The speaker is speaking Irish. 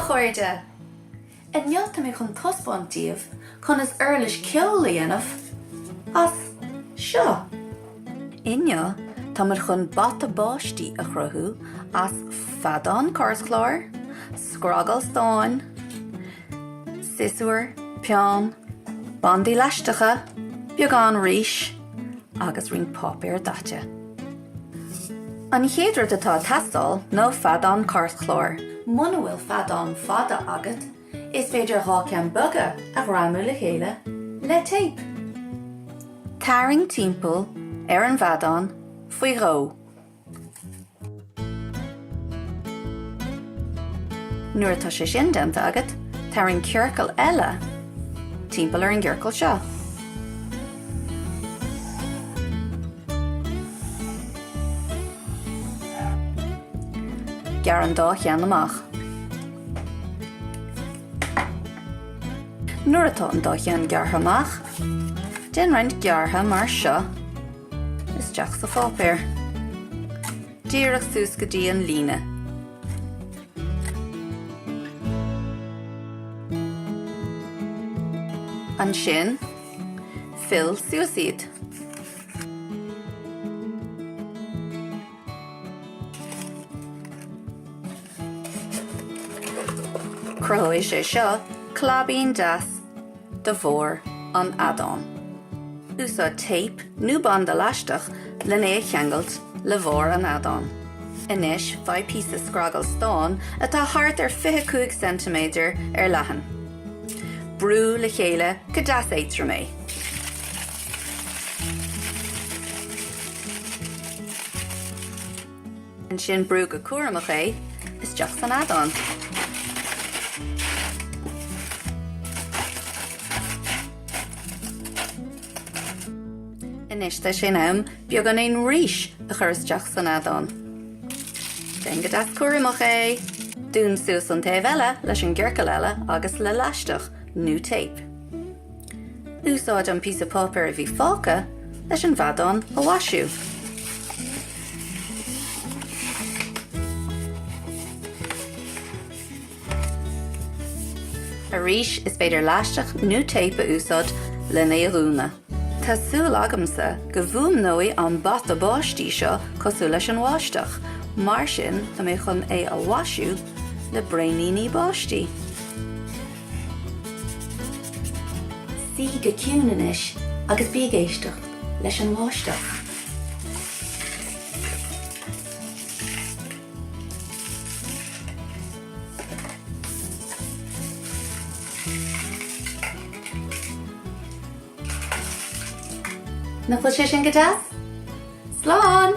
chuirde. In neolta mé chun taispeántíomh chun is Uirlis Ceoil dhéanamh as seo. Inne tá mar chun bata báistí a chruthú as fadán córschlár, scrágal stáin, sisúr, peán, bandí leisteacha, beagán ríis agus ring páipéir daite. An chéadú atá teastáil nó fadán córschlár. Muna bhfuil fadán fada agat, is féidir dhá ceann beaga a raimú le chéile le tape. Taring timpeall ar an fadán faoi ró. Nuair atá sé sin déanta agat, taring cearcail eile timpeall ar an gcearcail seo. Gear an dá cheann amach. Nuair atá an dá cheann geartha amach, den roinnt geartha mar seo is deach sa páipéir. Díreach sús go dtí an líne. An sin, fill suasíd. Cruthaigh sé seo clabín deas de bhór an adán. Úsá tape nó banda leisteach le né cheangailt le bhór an adán. Inis bhaid píosa scrágal stáin atá thart ar 25 cm ar leathan. Brú le chéile go deas éitra mé. An sin brú go cuaireamach é is deach san adán. Inis tá sin am beag an éon ríis a chur isteach san adán. Den go deas cuaireamach é. Dúinn suas an taobh eile leis an gcearcail eile agus le leisteach nó tape. Úsáid an píosa páipéir a bhí fáca leis an bhadán a bhaisiú. A ríis is féidir leisteach nó tape a úsáid le Naíonán. Tá súil agamsa go bhfuaimniú an bata báistí seo cosú leis an bháisteach, mar sin tá mé chun é a bhaisiú le breithníní báistí. Sí go ciúin inis agus bí géisteach leis an bháisteach. Na bhfuil sé sin go deas? Slán!